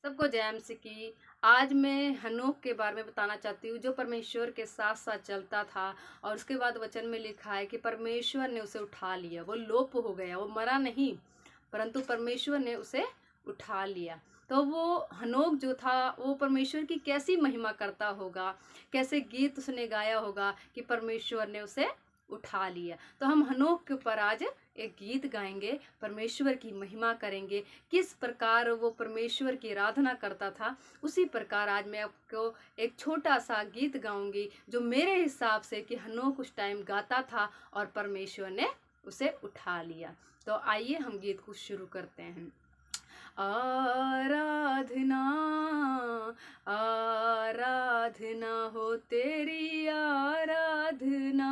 सबको जय मसीह की। आज मैं हनोक के बारे में बताना चाहती हूँ, जो परमेश्वर के साथ साथ चलता था। और उसके बाद वचन में लिखा है कि परमेश्वर ने उसे उठा लिया। वो लोप हो गया, वो मरा नहीं, परंतु परमेश्वर ने उसे उठा लिया। तो वो हनोक जो था वो परमेश्वर की कैसी महिमा करता होगा, कैसे गीत उसने गाया होगा कि परमेश्वर ने उसे उठा लिया। तो हम हनोक के ऊपर आज एक गीत गाएंगे, परमेश्वर की महिमा करेंगे। किस प्रकार वो परमेश्वर की आराधना करता था, उसी प्रकार आज मैं आपको एक छोटा सा गीत गाऊंगी, जो मेरे हिसाब से कि हनोक उस टाइम गाता था और परमेश्वर ने उसे उठा लिया। तो आइए हम गीत को शुरू करते हैं। आराधना आराधना हो तेरी आराधना,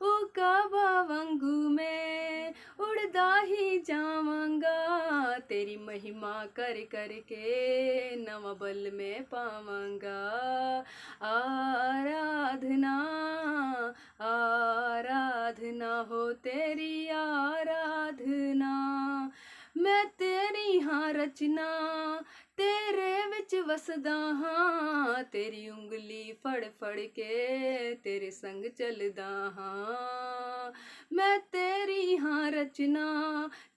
ओ काबा वांगू में उड़दा ही जावांगा, तेरी महिमा कर कर के नवा बल में पावांगा। आराधना आराधना हो तेरी आराधना, मैं तेरी हाँ रचना तेरे विच वसदा हाँ, तेरी उंगली फड़ फड़ के तेरे संग चलदा हाँ। मैं तेरी हाँ रचना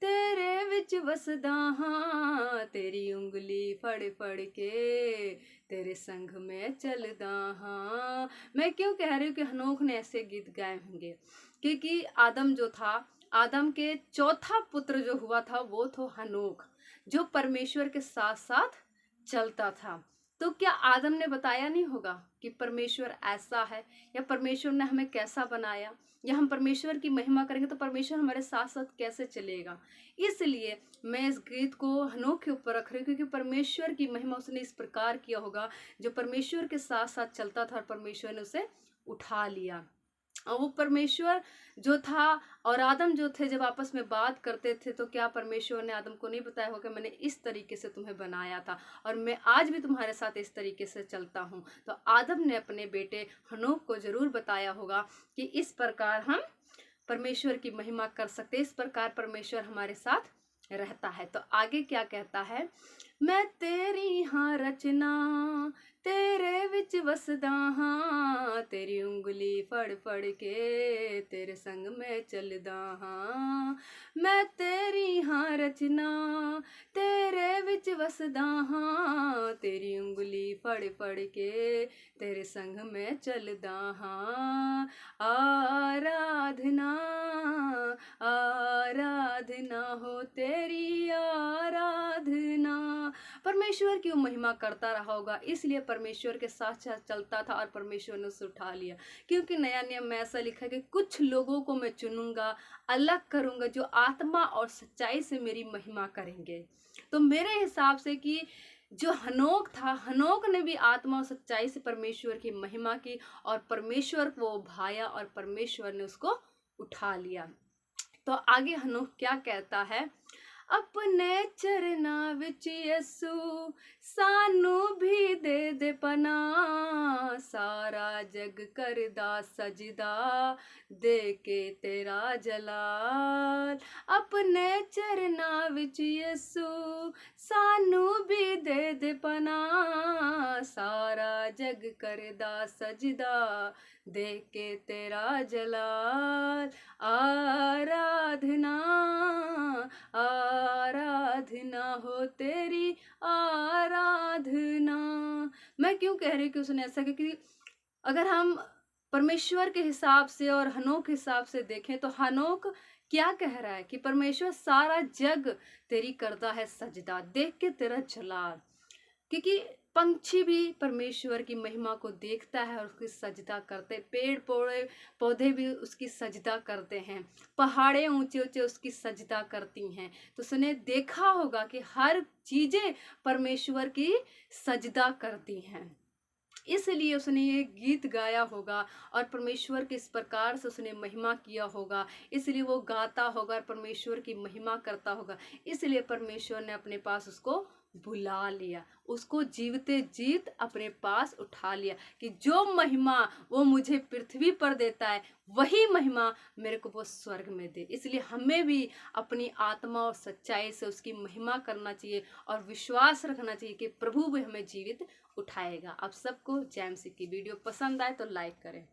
तेरे विच वसदा हाँ, तेरी उंगली फड़ फड़ के तेरे संग में चलदा हाँ। मैं क्यों कह रही हूँ कि हनोक ने ऐसे गीत गाए होंगे, क्योंकि आदम जो था, आदम के चौथा पुत्र जो हुआ था वो था हनोक, जो परमेश्वर के साथ साथ चलता था। तो क्या आदम ने बताया नहीं होगा कि परमेश्वर ऐसा है, या परमेश्वर ने हमें कैसा बनाया, या हम परमेश्वर की महिमा करेंगे तो परमेश्वर हमारे साथ साथ कैसे चलेगा। इसलिए मैं इस गीत को हनोक के ऊपर रख रही हूँ, क्योंकि परमेश्वर की महिमा उसने इस प्रकार किया होगा, जो परमेश्वर के साथ साथ चलता था और परमेश्वर ने उसे उठा लिया। और वो परमेश्वर जो था और आदम जो थे, जब आपस में बात करते थे, तो क्या परमेश्वर ने आदम को नहीं बताया होगा मैंने इस तरीके से तुम्हें बनाया था और मैं आज भी तुम्हारे साथ इस तरीके से चलता हूँ। तो आदम ने अपने बेटे हनोक को जरूर बताया होगा कि इस प्रकार हम परमेश्वर की महिमा कर सकते, इस प्रकार परमेश्वर हमारे साथ रहता है। तो आगे क्या कहता है, मैं तेरी हाँ रचना तेरे विच वसदा हाँ, तेरी उंगली फड़ फड़ के तेरे संग में चलदा हाँ। मैं तेरी हाँ रचना तेरे विच वसदा हाँ, तेरी उंगली फड़ फड़ के तेरे संग में चलदा हाँ। आराधना आराधना हो तेरी आराधना। परमेश्वर की महिमा करता रहा होगा, इसलिए परमेश्वर के साथ साथ चलता था और परमेश्वर ने उसे उठा लिया। क्योंकि नया नियम में ऐसा लिखा है कि कुछ लोगों को मैं चुनूंगा, अलग करूंगा, जो आत्मा और सच्चाई से मेरी महिमा करेंगे। तो मेरे हिसाब से कि जो हनोक था, हनोक ने भी आत्मा और सच्चाई से परमेश्वर की महिमा की और परमेश्वर को भाया और परमेश्वर ने उसको उठा लिया। तो आगे हनोक क्या कहता है, अपने चरना विच यसु सानू भी दे दे पना, सारा जग करदा सजदा दे के तेरा जलाल। अपने चरना विच यसु सानू भी दे दे पना, सारा जग करदा सजदा दे के तेरा जलाल। आराधना आराधना हो तेरी आराधना। मैं क्यों कह रही हूँ कि उसने ऐसा, क्योंकि अगर हम परमेश्वर के हिसाब से और हनोक के हिसाब से देखें, तो हनोक क्या कह रहा है कि परमेश्वर सारा जग तेरी करता है सजदा, देख के तेरा जलाल। क्योंकि पंछी भी परमेश्वर की महिमा को देखता है और उसकी सजदा करते, पेड़ पौधे भी उसकी सजदा करते हैं, पहाड़े ऊंचे ऊंचे उसकी सजदा करती हैं। तो उसने देखा होगा कि हर चीजें परमेश्वर की सजदा करती हैं, इसलिए उसने ये गीत गाया होगा और परमेश्वर के इस प्रकार से उसने महिमा किया होगा। इसलिए वो गाता होगा और परमेश्वर की महिमा करता होगा, इसलिए परमेश्वर ने अपने पास उसको बुला लिया, उसको जीवते जीत अपने पास उठा लिया कि जो महिमा वो मुझे पृथ्वी पर देता है वही महिमा मेरे को वो स्वर्ग में दे। इसलिए हमें भी अपनी आत्मा और सच्चाई से उसकी महिमा करना चाहिए और विश्वास रखना चाहिए कि प्रभु भी हमें जीवित उठाएगा। आप सबको जय मसीह की वीडियो पसंद आए तो लाइक करें।